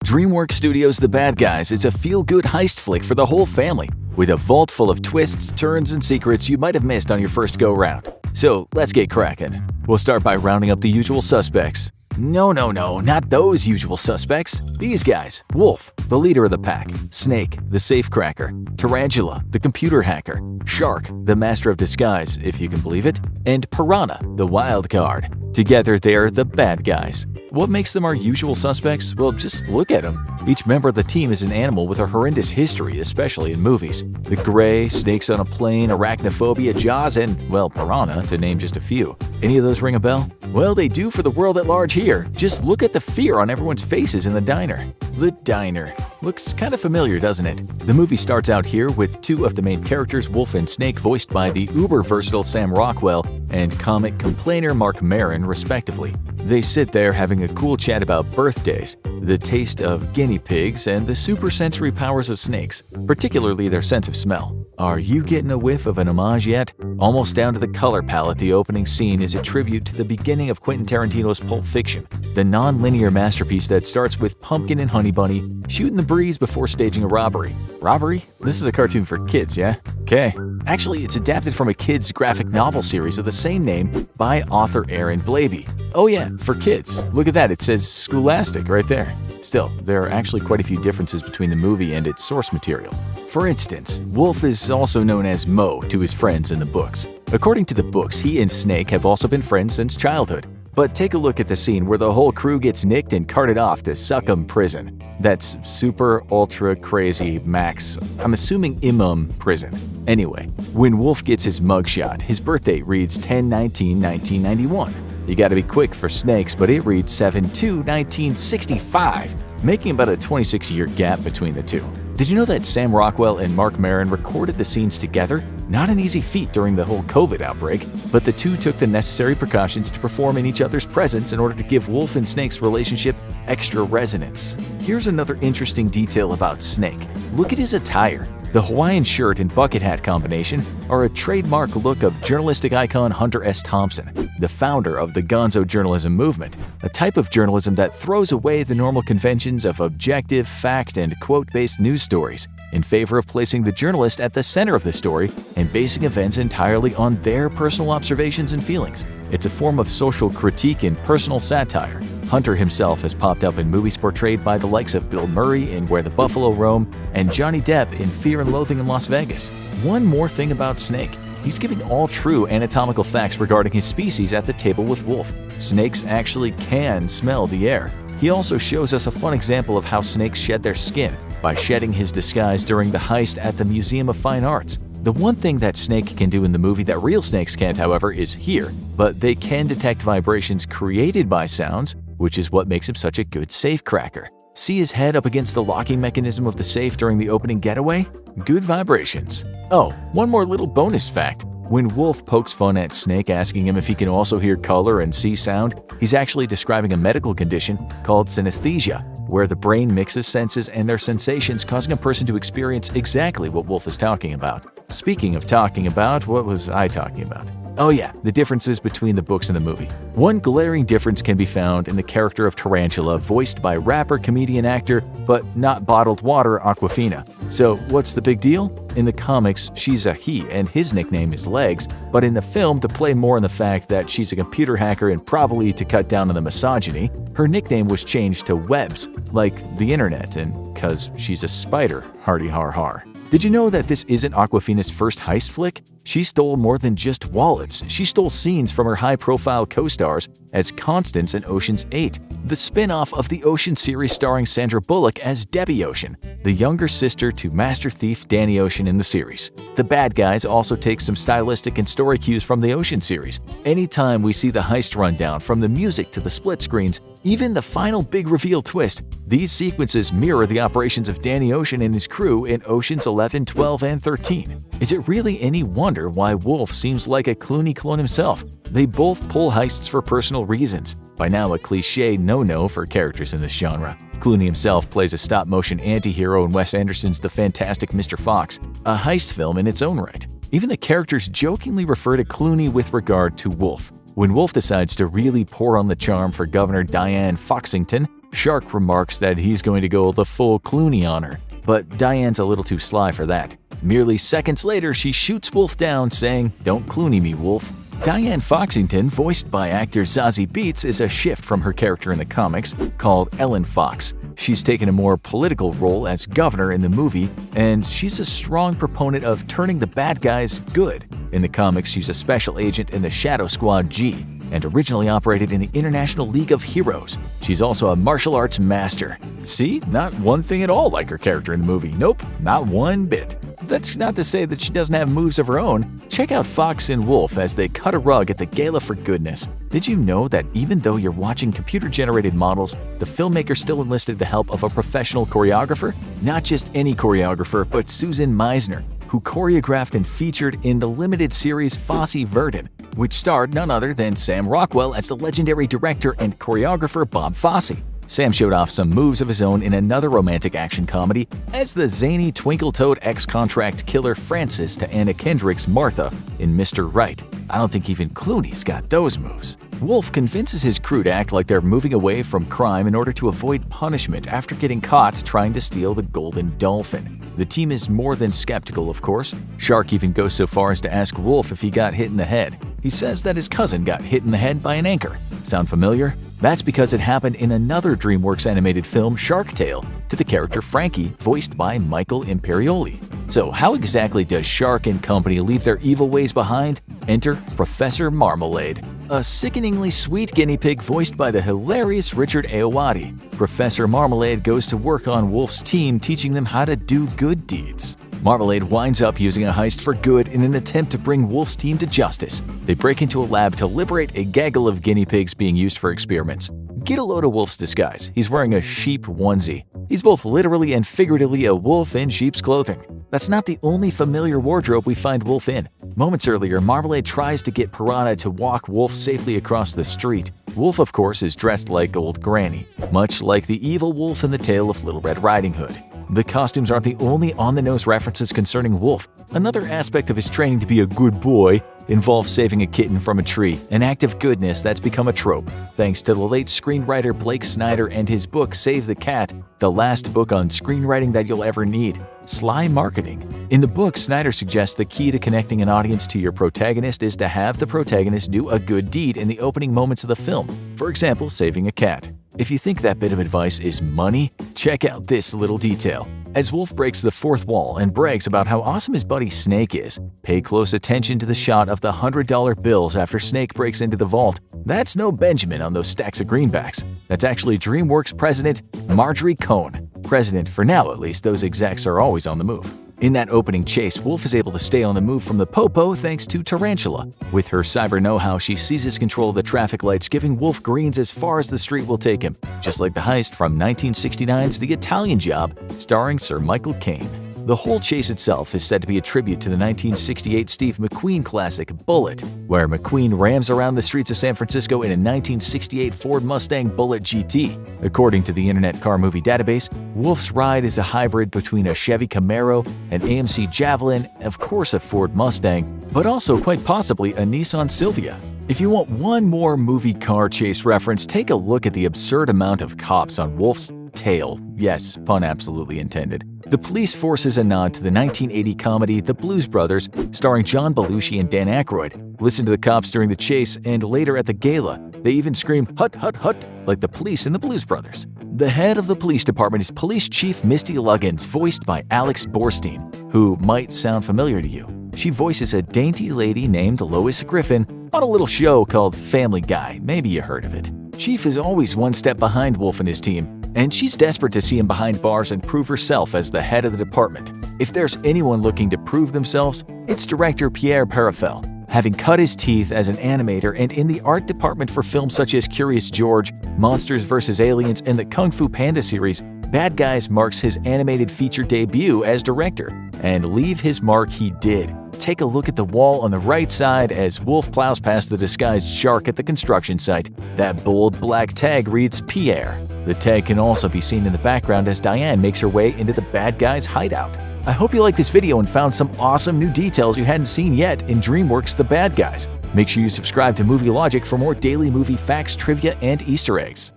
Dreamworks Studio's The Bad Guys is a feel-good heist flick for the whole family, with a vault full of twists, turns, and secrets you might have missed on your first go-round. So let's get crackin'. We'll start by rounding up the usual suspects. No, not those usual suspects. These guys. Wolf, the leader of the pack. Snake, the safecracker. Tarantula, the computer hacker. Shark, the master of disguise, if you can believe it. And Piranha, the wild card. Together, they're the bad guys. What makes them our usual suspects? Well, just look at them. Each member of the team is an animal with a horrendous history, especially in movies. The Gray, Snakes on a Plane, Arachnophobia, Jaws, and, well, Piranha, to name just a few. Any of those ring a bell? Well, they do for the world at large here. Just look at the fear on everyone's faces in the diner. The diner. Looks kind of familiar, doesn't it? The movie starts out here with two of the main characters, Wolf and Snake, voiced by the uber-versatile Sam Rockwell and comic complainer Mark Maron, respectively. They sit there having a cool chat about birthdays, the taste of guinea pigs, and the supersensory powers of snakes, particularly their sense of smell. Are you getting a whiff of an homage yet? Almost down to the color palette, the opening scene is a tribute to the beginning of Quentin Tarantino's Pulp Fiction, the non-linear masterpiece that starts with Pumpkin and Honey Bunny shooting the breeze before staging a robbery. Robbery? This is a cartoon for kids, yeah? Okay. Actually, it's adapted from a kids' graphic novel series of the same name by author Aaron Blabey. Oh yeah, for kids. Look at that, it says Scholastic right there. Still, there are actually quite a few differences between the movie and its source material. For instance, Wolf is also known as Mo to his friends in the books. According to the books, he and Snake have also been friends since childhood. But take a look at the scene where the whole crew gets nicked and carted off to Succum Prison. That's super ultra crazy max, I'm assuming Imam prison. Anyway, when Wolf gets his mugshot, his birthday reads 10/19/1991. You gotta be quick for Snakes, but it reads 7/2/1965, making about a 26-year gap between the two. Did you know that Sam Rockwell and Mark Maron recorded the scenes together? Not an easy feat during the whole COVID outbreak, but the two took the necessary precautions to perform in each other's presence in order to give Wolf and Snake's relationship extra resonance. Here's another interesting detail about Snake. Look at his attire. The Hawaiian shirt and bucket hat combination are a trademark look of journalistic icon Hunter S. Thompson, the founder of the gonzo journalism movement, a type of journalism that throws away the normal conventions of objective, fact, and quote-based news stories in favor of placing the journalist at the center of the story and basing events entirely on their personal observations and feelings. It's a form of social critique and personal satire. Hunter himself has popped up in movies portrayed by the likes of Bill Murray in Where the Buffalo Roam and Johnny Depp in Fear and Loathing in Las Vegas. One more thing about Snake. He's giving all true anatomical facts regarding his species at the table with Wolf. Snakes actually can smell the air. He also shows us a fun example of how snakes shed their skin by shedding his disguise during the heist at the Museum of Fine Arts. The one thing that Snake can do in the movie that real snakes can't, however, is hear, but they can detect vibrations created by sounds, which is what makes him such a good safecracker. See his head up against the locking mechanism of the safe during the opening getaway? Good vibrations. Oh, one more little bonus fact. When Wolf pokes fun at Snake asking him if he can also hear color and see sound, he's actually describing a medical condition called synesthesia, where the brain mixes senses and their sensations, causing a person to experience exactly what Wolf is talking about. Speaking of talking about, what was I talking about? Oh yeah, the differences between the books and the movie. One glaring difference can be found in the character of Tarantula, voiced by rapper, comedian, actor, but not bottled water Aquafina. So what's the big deal? In the comics, she's a he and his nickname is Legs, but in the film, to play more on the fact that she's a computer hacker and probably to cut down on the misogyny, her nickname was changed to Webs, like the internet, and 'cause she's a spider, hardy har har. Did you know that this isn't Aquafina's first heist flick? She stole more than just wallets. She stole scenes from her high-profile co-stars as Constance in Ocean's 8, the spin-off of the Ocean series starring Sandra Bullock as Debbie Ocean, the younger sister to master thief Danny Ocean in the series. The Bad Guys also take some stylistic and story cues from the Ocean series. Anytime we see the heist rundown, from the music to the split screens, even the final big reveal twist, these sequences mirror the operations of Danny Ocean and his crew in Oceans 11, 12, and 13. Is it really any wonder why Wolf seems like a Clooney clone himself? They both pull heists for personal reasons, by now a cliché no-no for characters in this genre. Clooney himself plays a stop-motion anti-hero in Wes Anderson's The Fantastic Mr. Fox, a heist film in its own right. Even the characters jokingly refer to Clooney with regard to Wolf. When Wolf decides to really pour on the charm for Governor Diane Foxington, Shark remarks that he's going to go the full Clooney on her, but Diane's a little too sly for that. Merely seconds later, she shoots Wolf down, saying, "Don't Clooney me, Wolf." Diane Foxington, voiced by actor Zazie Beetz, is a shift from her character in the comics, called Ellen Fox. She's taken a more political role as governor in the movie, and she's a strong proponent of turning the bad guys good. In the comics, she's a special agent in the Shadow Squad G, and originally operated in the International League of Heroes. She's also a martial arts master. See? Not one thing at all like her character in the movie. Nope, not one bit. That's not to say that she doesn't have moves of her own. Check out Fox and Wolf as they cut a rug at the gala for goodness. Did you know that even though you're watching computer-generated models, the filmmaker still enlisted the help of a professional choreographer? Not just any choreographer, but Susan Meisner, who choreographed and featured in the limited series Fosse Verdon, which starred none other than Sam Rockwell as the legendary director and choreographer Bob Fosse. Sam showed off some moves of his own in another romantic action comedy as the zany twinkle-toed ex-contract killer Francis to Anna Kendrick's Martha in Mr. Right. I don't think even Clooney's got those moves. Wolf convinces his crew to act like they're moving away from crime in order to avoid punishment after getting caught trying to steal the Golden Dolphin. The team is more than skeptical, of course. Shark even goes so far as to ask Wolf if he got hit in the head. He says that his cousin got hit in the head by an anchor. Sound familiar? That's because it happened in another DreamWorks animated film, Shark Tale, to the character Frankie, voiced by Michael Imperioli. So how exactly does Shark and company leave their evil ways behind? Enter Professor Marmalade, a sickeningly sweet guinea pig voiced by the hilarious Richard Ayoade. Professor Marmalade goes to work on Wolf's team, teaching them how to do good deeds. Marmalade winds up using a heist for good in an attempt to bring Wolf's team to justice. They break into a lab to liberate a gaggle of guinea pigs being used for experiments. Get a load of Wolf's disguise. He's wearing a sheep onesie. He's both literally and figuratively a wolf in sheep's clothing. That's not the only familiar wardrobe we find Wolf in. Moments earlier, Marmalade tries to get Piranha to walk Wolf safely across the street. Wolf, of course, is dressed like Old Granny, much like the evil wolf in the tale of Little Red Riding Hood. The costumes aren't the only on-the-nose references concerning Wolf. Another aspect of his training to be a good boy involves saving a kitten from a tree, an act of goodness that's become a trope, thanks to the late screenwriter Blake Snyder and his book Save the Cat, the last book on screenwriting that you'll ever need. Sly marketing. In the book, Snyder suggests the key to connecting an audience to your protagonist is to have the protagonist do a good deed in the opening moments of the film, for example, saving a cat. If you think that bit of advice is money, check out this little detail. As Wolf breaks the fourth wall and brags about how awesome his buddy Snake is, pay close attention to the shot of the $100 bills after Snake breaks into the vault. That's no Benjamin on those stacks of greenbacks. That's actually DreamWorks president Marjorie Cohn. President for now, at least. Those execs are always on the move. In that opening chase, Wolf is able to stay on the move from the Popo thanks to Tarantula. With her cyber know-how, she seizes control of the traffic lights, giving Wolf greens as far as the street will take him, just like the heist from 1969's The Italian Job, starring Sir Michael Caine. The whole chase itself is said to be a tribute to the 1968 Steve McQueen classic Bullitt, where McQueen rams around the streets of San Francisco in a 1968 Ford Mustang Bullitt GT. According to the Internet Car Movie Database, Wolf's ride is a hybrid between a Chevy Camaro, an AMC Javelin, of course a Ford Mustang, but also quite possibly a Nissan Silvia. If you want one more movie car chase reference, take a look at the absurd amount of cops on Wolf's tail. Yes, pun absolutely intended. The police force is a nod to the 1980 comedy The Blues Brothers, starring John Belushi and Dan Aykroyd. Listen to the cops during the chase, and later at the gala, they even scream "Hut, hut, hut" like the police in The Blues Brothers. The head of the police department is Police Chief Misty Luggins, voiced by Alex Borstein, who might sound familiar to you. She voices a dainty lady named Lois Griffin on a little show called Family Guy. Maybe you heard of it. Chief is always one step behind Wolf and his team, and she's desperate to see him behind bars and prove herself as the head of the department. If there's anyone looking to prove themselves, it's director Pierre Perifel. Having cut his teeth as an animator and in the art department for films such as Curious George, Monsters vs. Aliens, and the Kung Fu Panda series, Bad Guys marks his animated feature debut as director, and leave his mark he did. Take a look at the wall on the right side as Wolf plows past the disguised shark at the construction site. That bold black tag reads Pierre. The tag can also be seen in the background as Diane makes her way into the bad guy's hideout. I hope you liked this video and found some awesome new details you hadn't seen yet in DreamWorks' The Bad Guys. Make sure you subscribe to Movie Logic for more daily movie facts, trivia, and Easter eggs.